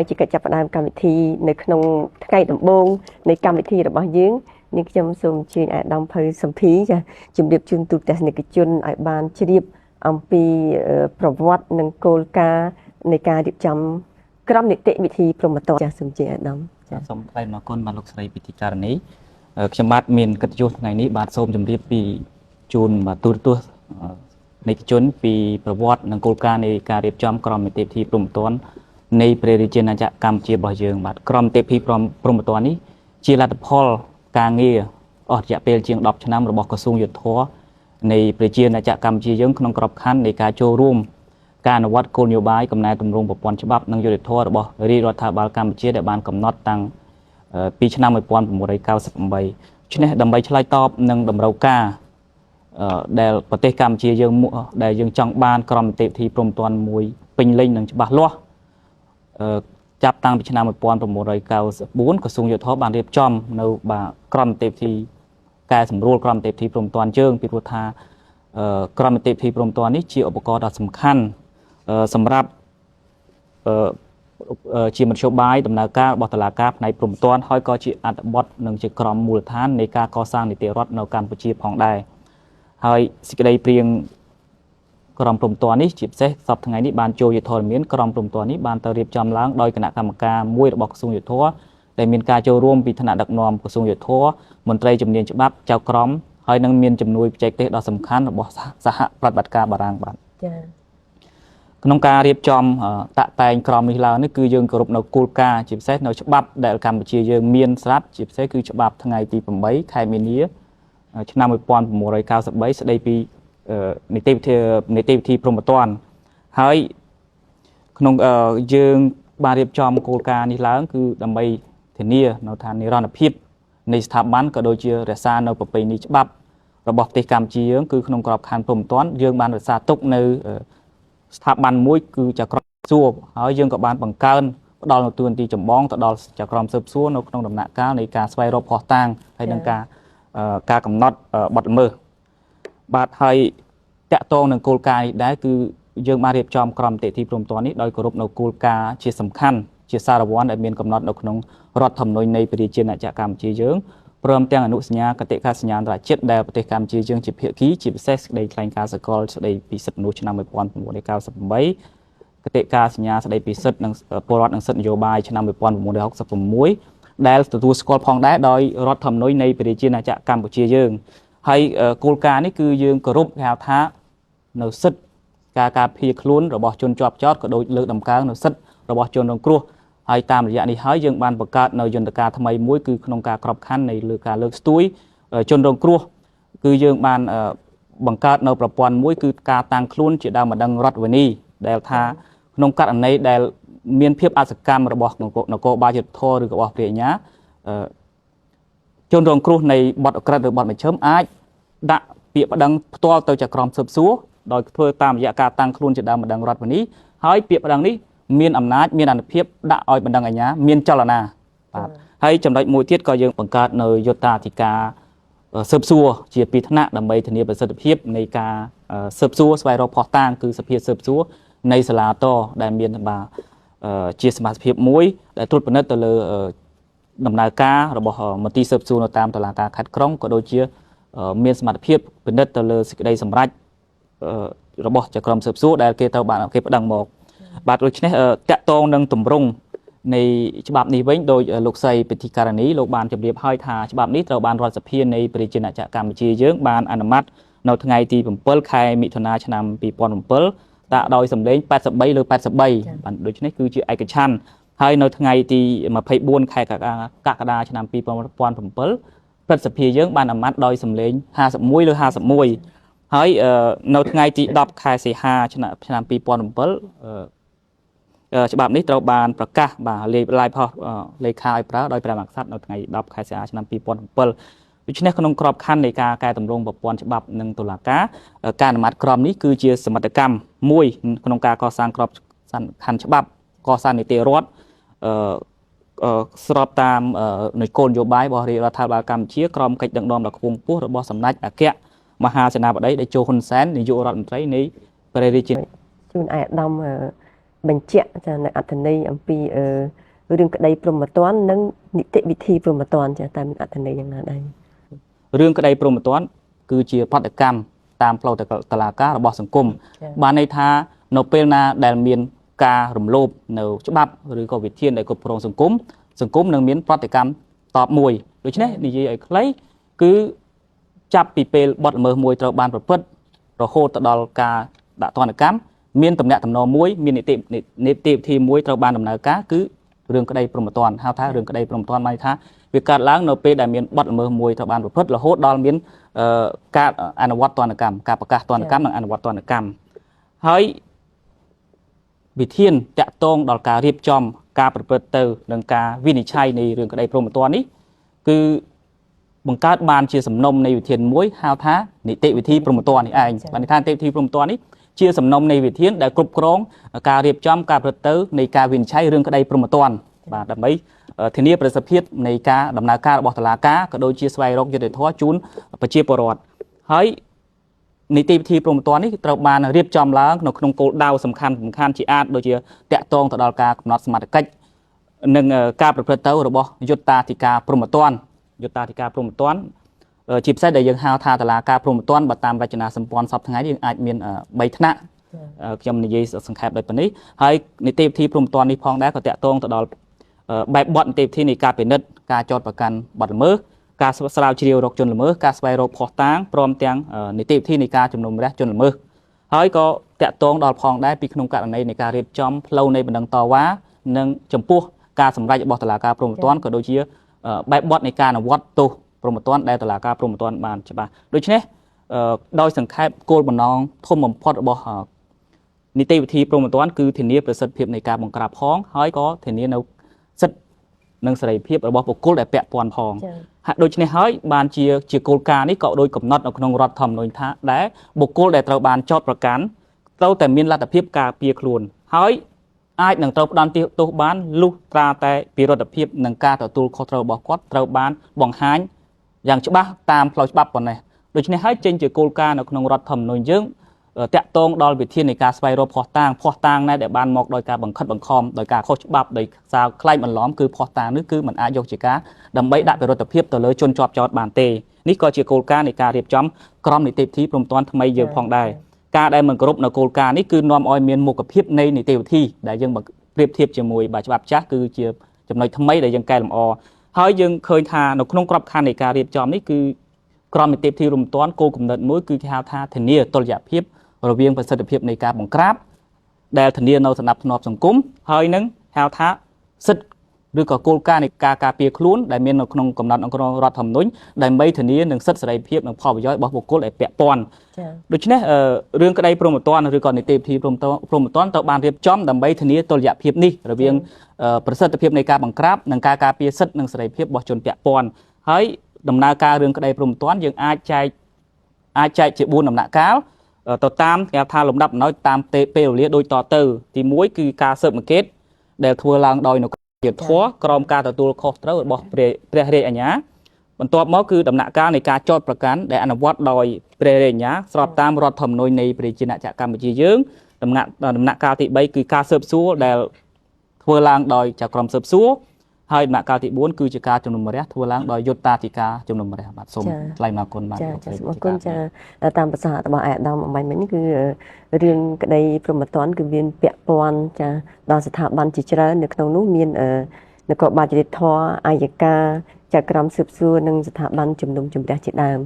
chỉ cần chấp nhậnកម្មវិធីនៅក្នុងថ្ងៃដំបូងនៃកម្មវិធីរបស់យើងនេះខ្ញុំសូមអញ្ជើញអាដាមភៅសំភីចាជំរាបជូនទូទស្សនិកជនឲ្យបានជ្រាបអំពីប្រវត្តិនិងគោលការណ៍នៃការរៀបចំក្រុមនីតិវិធីព្រហ្មទណ្ឌចាសូមជើញអាដាមចាសូមថ្លែងអំណរគុណបាទលោកស្រីពិធីការនីខ្ញុំបាទមានកិត្តិយសថ្ងៃនេះបាទសូមជម្រាបពីជូនបាទទូរទស្សនិកជនពីប្រវត្តិនិងគោលការណ៍នៃការរៀបចំក្រុមនីតិវិធីព្រហ្មទណ្ឌនៃព្រះរាជាណាចក្រកម្ពុជារបស់យើងបាទក្រុមនីតិវិធីព្រហ្មទណ្ឌនេះជាលទ្ធផលការងារអស់រយៈពេលជាង10ឆ្នាំរបស់ក្រសួងយុទ្ធភ័ពនៃប្រជាណាចក្រកម្ពុជាយើងក្នុងក្របខ័ណ្ឌនៃការចូលរួមការអនុវត្តគោលនយោបាយកំណែទម្រង់ប្រព័ន្ធច្បាប់និងយុត្តិធម៌របស់រាជរដ្ឋាភិបាលកម្ពុជាដែលបានកំណត់តាំងពីឆ្នាំ1998ឆ្នេះដើម្បីឆ្លើយតបនឹងតម្រូវការដែលប្រទេសកម្ពុជាយើងដែលយើងចង់បានក្រុមនីតិវិធីព្រហ្មទណ្ឌមួយពេញលេញនិងច្បាស់លាស់ចាប់តាំងពីឆ្នាំ1994ក្រសួងយុទ្ធភ័ពបានរៀបចំនៅបាទក្រុមនីតិវិធីកែសម្រួលក្រុមនីតិវិធីព្រហ្មទណ្ឌយើងពីព្រោះថាក្រុមនីតិវិធីព្រហ្មទណ្ឌនេះជាឧបករណ៍ដ៏សំខាន់សម្រាប់ជាមធ្យោបាយដំណើរការរបស់តុលាការផ្នែកព្រហ្មទណ្ឌហើយក៏ជាអត្ថបទនិងជាក្រុមមូលដ្ឋាននៃការកសាងនីតិរដ្ឋនៅកម្ពុជាផងដែរហើយសេចក្តីព្រៀងក្រុមព្រហ្មទណ្ឌនេះជាពិសេសសប្តាហ៍ថ្ងៃនេះបានចូលយុទ្ធធរមានក្រុមព្រហ្មទណ្ឌនេះបានទៅរៀបចំឡើងដោយគណៈកម្មការមួយរបស់ក្រសួងយុទ្ធភ័ពដែលមានការចូលរួមពីថ្នាក់ដឹកនាំក្រសួងយុទ្ធភ័ពមន្ត្រីជំនាញច្បាប់ចៅក្រមហើយនឹងមានជំនួយបច្ចេកទេសដ៏សំខាន់របស់សហប្រតិបត្តិការបារាំងបាទចា៎ក្នុងការរៀបចំតាក់តែងក្រុមនេះឡើងនេះគឺយើងគោរពនៅគោលការណ៍ជាពិសេសនៅច្បាប់ដែលកម្ពុជាយើងមានស្រាប់ជាពិសេសគឺច្បាប់ថ្ងៃទី8ខែមីនាឆ្នាំ1993ស្តីពីនីតិវិធីព្រហ្មទណ្ឌហើយក្នុងយើងបានរៀបចំគោលការណ៍នេះឡើងគឺដើម្បីធានានៅថានិរន្តរភាពនៃស្ថាប័នក៏ដូចជារក្សានៅប្រពៃណីច្បាប់របស់ប្រទេសកម្ពុជាយើងគឺក្នុងក្របខ័ណ្ឌព្រហ្មទណ្ឌយើងបានរក្សាទុកនៅស្ថាប័នមួយគឺចក្រមស៊ើបសួរហើយយើងក៏បានបង្កើនផ្ដល់នៅតួនាទីចម្បងទៅដល់ចក្រមស៊ើបសួរនៅក្នុងដំណាក់កាលនៃការស្វែងរកភស្តុតាងហើយនឹងការកំណត់បទល្មើសបាទហើយតាក់ទងនឹងគោលការណ៍នេះដែរគឺយើងបានរៀបចំក្រុមនីតិវិធីព្រហ្មទណ្ឌនេះដោយគោរពនៅគោលការណ៍ជាសំខាន់ជាសារវ័នដែលមានកំណត់នៅក្នុងរដ្ឋធម្មនុញ្ញនៃព្រះរាជាណាចក្រកម្ពុជាយើងព្រមទាំងអនុសញ្ញាកតិកាសញ្ញាអន្តរជាតិដែលប្រទេសកម្ពុជាយើងជាភាគីជាពិសេសសេចក្តីថ្លែងការណ៍សកលស្តីពីសិទ្ធិមនុស្សឆ្នាំ1998កតិកាសញ្ញាស្តីពីសិទ្ធិនិងពលរដ្ឋនិងសិទ្ធិនយោបាយឆ្នាំ1966ដែលទទួលស្គាល់ផងដែរដោយរដ្ឋធម្មនុញ្ញនៃព្រះរាជាណាចក្រកម្ពុជាយើងហើយគោលការណ៍នេះគឺយើងគោរពគេហៅថានៅសិទ្ធិការពារខ្លួនរបស់ជនជាប់ចោទក៏ដូចលើកតម្កើងនៅសិទ្ធិរបស់ជនរងគ្រោះហើយតាមរយៈនេះហើយយើងបានបង្កើតនៅយន្តការថ្មីមួយគឺក្នុងការក្របខ័ណ្ឌនៃលើការលើកស្ទួយជនរងគ្រោះគឺយើងបានបង្កើតនៅប្រព័ន្ធមួយគឺការតាំងខ្លួនជាដើមម្ដងរដ្ឋវិនីដែលថាក្នុងករណីដែលមានភាពអសកម្មរបស់នគរបាលយុត្តិធម៌ឬក៏របស់ព្រះអាជ្ញាជនរងគ្រោះនៃបទអក្រិតឬបទមជ្ឈិមអាចដាក់ពាក្យប្តឹងផ្ទាល់ទៅចក្រមស៊ើបសួរដោយធ្វើតាមរយៈការតាំងខ្លួនជាដើមម្ដងរដ្ឋវិនីហើយពាក្យប្តឹងនេះមានអំណាចមានអានុភាពដាក់ឲ្យបណ្ដឹងអាជ្ញាមានចលនាបាទហើយចំណុចមួយទៀតក៏យើងបង្កើតនៅយុត្តាធិការស៊ើបសួរជាពីរថ្នាក់ដើម្បីធានាប្រសិទ្ធភាពនៃការស៊ើបសួរស្វែងរកភស្តុតាងគឺសភាស៊ើបសួរនៃសាលាតដែលមានបាទជាសមាជិកភាពមួយដែលត្រួតពិនិត្យទៅលើដំណើរការរបស់មន្ទីរស៊ើបសួរនៅតាមតុលាការខេត្តក្រុងក៏ដូចជាមានសមត្ថភាពពិនិត្យទៅលើសេចក្តីសម្រេចរបស់ចក្រមស៊ើបសួរដែលគេទៅបានគេប្តឹងមកបាទដូច្នេះតាក់ទងនឹងទម្រង់នៃច្បាប់នេះវិញដោយលោកស្រីពិធីការនីលោកបានជម្រាបហើយថាច្បាប់នេះត្រូវបានរដ្ឋសភានៃព្រះរាជាណាចក្រកម្ពុជាយើងបានអនុម័តនៅថ្ងៃទី7ខែមិថុនាឆ្នាំ2007ដាក់ដោយសម្លេង83លើ83បាទដូច្នេះគឺជាឯកច្ឆន្ទហើយនៅថ្ងៃទី24ខែកក្កដាឆ្នាំ2007ព្រឹទ្ធសភាយើងបានអនុម័តដោយសម្លេង51លើ51ហើយនៅថ្ងៃទី10ខែសីហាឆ្នាំ2007ច្បាប់នេះត្រូវបានប្រកាសបាទលាយផុសលេខាឲ្យប្រើដោយព្រះមហាក្សត្រនៅថ្ងៃ10ខែសីហាឆ្នាំ2007ដូច្នេះក្នុងក្របខ័ណ្ឌនៃការកែតម្រង់ប្រព័ន្ធច្បាប់និងតុលាការការអនុម័តក្រមនេះគឺជាសមិទ្ធកម្មមួយក្នុងការកសាងក្របខ័ណ្ឌច្បាប់កសាងនីតិរដ្ឋស្របតាមនៃគោលនយោបាយរបស់រាជរដ្ឋាភិបាលកម្ពុជាក្រមកិច្ចដឹកនាំដ៏ខ្ពង់ខ្ពស់របស់សម្ដេចអគ្គមហាសេនាបតីតេជោហ៊ុនសែននាយករដ្ឋមន្ត្រីនៃព្រះរាជាជូនអាយដាម បញ្ជាក់ចានៅអត្ថន័យអំពីរឿងក្តីព្រហ្មទណ្ឌនិងនីតិវិធីព្រហ្មទណ្ឌចាតែមានអត្ថន័យយ៉ាងណាដែរ រឿងក្តីព្រហ្មទណ្ឌគឺជាបដកម្មតាមផ្លូវតឡាការរបស់សង្គមបានន័យថានៅពេលណាដែលមានការរំលោភនៅច្បាប់ឬក៏វិធានដែលគ្រប់គ្រងសង្គមនឹងមានប្រតិកម្មតបមួយដូច្នេះនិយាយឲ្យខ្លីគឺចាប់ពីពេលបទល្មើសមួយត្រូវបានប្រព្រឹត្តរហូតទៅដល់ការដាក់ទណ្ឌកម្មមានតំណែងតំណមួយមាននីតិវិធីមួយត្រូវបានដំណើរការគឺរឿងក្តីព្រហ្មទណ្ឌហៅថារឿងក្តីព្រហ្មទណ្ឌបានន័យថាវាកើតឡើងនៅពេលដែលមានបទល្មើសមួយត្រូវបានប្រព្រឹត្តរហូតដល់មានការអនុវត្តទណ្ឌកម្មការប្រកាសទណ្ឌកម្មនិងអនុវត្តទណ្ឌកម្មហើយវិធានតាក់ទងដល់ការរៀបចំការប្រព្រឹត្តទៅនឹងការវិនិច្ឆ័យនៃរឿងក្តីព្រហ្មទណ្ឌនេះគឺបង្កើតបានជាសំណុំនៃវិធានមួយហៅថានីតិវិធីព្រហ្មទណ្ឌនេះឯងបានន័យថានីតិវិធីព្រហ្មទណ្ឌនេះជាសំណុំនៃវិធានដែលគ្រប់គ្រងការរៀបចំការប្រព្រឹត្តទៅនៃការវិនិច្ឆ័យរឿងក្តីព្រហ្មទណ្ឌបាទដើម្បីធានាប្រសិទ្ធភាពនៃការដំណើរការរបស់តុលាការក៏ដូចជាស្វែងរកយុត្តិធម៌ជូនប្រជាពលរដ្ឋហើយនីតិវិធីព្រហ្មទណ្ឌនេះត្រូវបានរៀបចំឡើងនៅក្នុងគោលដៅសំខាន់ជាអាចដូចជាតាក់ទងទៅដល់ការកំណត់សមត្ថកិច្ចនិងការប្រព្រឹត្តទៅរបស់យុត្តាធិការព្រហ្មទណ្ឌជាពិសេសដែលយើងហៅថាតុលាការព្រហ្មទណ្ឌបើតាមរចនាសម្ព័ន្ធសពថ្ងៃយើងអាចមាន3ថ្នាក់ខ្ញុំនិយាយសង្ខេបដោយប៉ុណ្នេះហើយនីតិវិធីព្រហ្មទណ្ឌនេះផងដែរក៏តាក់ទងទៅដល់បែបបទនីតិវិធីនៃការពិនិត្យការចោទប្រកាន់បទល្មើសការស្រាវជ្រាវរកជនល្មើសការស្វែងរកភស្តុតាងព្រមទាំងនីតិវិធីនៃការជំនុំរះជនល្មើសហើយក៏តាក់ទងដល់ផងដែរពីក្នុងករណីនៃការរៀបចំផ្លូវនៃបណ្ដឹងតវ៉ានិងចំពោះការសម្រេចរបស់តុលាការព្រហ្មទណ្ឌក៏ដូចជាបែបបទនៃការអនុវត្តទោសព្រហ្មទណ្ឌដែលតុលាការព្រហ្មទណ្ឌបានច្បាស់ដូច្នេះដោយសង្ខេបគោលបំណងធំបំផុតរបស់នីតិវិធីព្រហ្មទណ្ឌគឺធានាប្រសិទ្ធភាពនៃការបង្ក្រាបផងហើយក៏ធានានៅសិទ្ធិនិងសេរីភាពរបស់បុគ្គលដែលពាក់ព័ន្ធផងហើយដូច្នេះហើយបានជាគោលការណ៍នេះក៏ដោយកំណត់នៅក្នុងរដ្ឋធម្មនុញ្ញថាដែរបុគ្គលដែលត្រូវបានចោទប្រកាន់ត្រូវតែមានលទ្ធភាពការពារខ្លួនហើយអាចនឹងត្រូវផ្ដន្ទាទោសបានលុះត្រាតែពីរដ្ឋភាពនិងការទទួលខុសត្រូវរបស់គាត់ត្រូវបានបង្ហាញយ៉ាងច្បាស់តាមផ្លូវច្បាប់ប៉ុណ្ណេះដូច្នេះហើយចេញជាគោលការណ៍នៅក្នុងរដ្ឋធម្មនុញ្ញយើងតាក់ទងដល់វិធាននៃការស្វែងរកភស្តុតាងដែលបានមកដោយការបង្ខិតបង្ខំដោយការខុសច្បាប់ដោយសារក្លែងបន្លំគឺភស្តុតាងនេះគឺមិនអាចយកជាការដើម្បីដាក់ពិរុទ្ធភាពទៅលើជនជាប់ចោទបានទេនេះក៏ជាគោលការណ៍នៃការរៀបចំក្រមនីតិវិធីព្រហ្មទណ្ឌថ្មីយើងផងដែរការដែលមិនគោរពនៅគោលការណ៍នេះគឺនាំឲ្យមានមុខភាពនៃនីតិវិធីដែលយើងប្រៀបធៀបជាមួយច្បាប់ចាស់គឺជាចំណុចថ្មីដែលយើងកែលម្អហើយយើងឃើញថានៅក្នុងក្របខ័ណ្ឌនៃការរៀបចំនេះគឺក្រមនីតិវិធីព្រហ្មទណ្ឌគោលគំនិតមួយគឺគេហៅថាធានាតុល្យភាពរវាងប្រសិទ្ធភាពនៃការបង្ក្រាបដែលធានានៅសណ្ដាប់ធ្នាប់សង្គមហើយនឹងហៅថាសិទ្ធិឬក៏គោលការណ៍នៃការការពារខ្លួនដែលមាននៅក្នុងកំណត់ក្នុងរដ្ឋធម្មនុញ្ញដើម្បីធានានឹងសិទ្ធិសេរីភាពនិងផលប្រយោជន៍របស់បុគ្គលដែលពាក់ព័ន្ធដូច្នេះរឿងក្តីព្រហ្មទណ្ឌឬក៏នីតិវិធីព្រហ្មទណ្ឌត្រូវបានរៀបចំដើម្បីធានាតុល្យភាពនេះរវាងប្រសិទ្ធភាពនៃការបង្ក្រាបនិងការការពារសិទ្ធិនិងសេរីភាពរបស់ជនពាក់ព័ន្ធហើយដំណើរការរឿងក្តីព្រហ្មទណ្ឌយើងអាចចែកជា4ដំណាក់កាលទៅតាមគេថាលំដាប់អំណោយតាមពេលវេលាដូចតទៅទី1គឺការស៊ើបអង្កេតដែលធ្វើឡើងដោយនៅយុត្តិធម៌ក្រោមការទទួលខុសត្រូវរបស់ព្រះរាជអាជ្ញាបន្ទាប់មកគឺដំណាក់កាលនៃការចោទប្រកាន់ដែលអនុវត្តដោយព្រះរាជអាជ្ញាស្របតាមរដ្ឋធម្មនុញ្ញនៃប្រជាណាចក្រកម្ពុជាយើងដំណាក់កាលទី3គឺការស៊ើបសួរដែលធ្វើឡើងដោយចៅក្រមស៊ើបសួរហើយដំណាក់កាលទី4គឺជាការជំនុំជម្រះធ្វើឡើងដោយយុត្តាធិការជំនុំជម្រះបាទសូមថ្លែងអំណរគុណបាទចាសូមអរគុណចាតាមប្រសាសន៍របស់អាដាមអំបញ្ញមិញគឺរឿងក្តីព្រហ្មទណ្ឌគឺមានពាក់ព័ន្ធចាដល់ស្ថាប័នជាច្រើននៅក្នុងនោះមាននគរបាលយុតិធធម៌អាយកាចៅក្រមស៊ើបសួរនិងស្ថាប័នជំនុំជម្រះជាដើម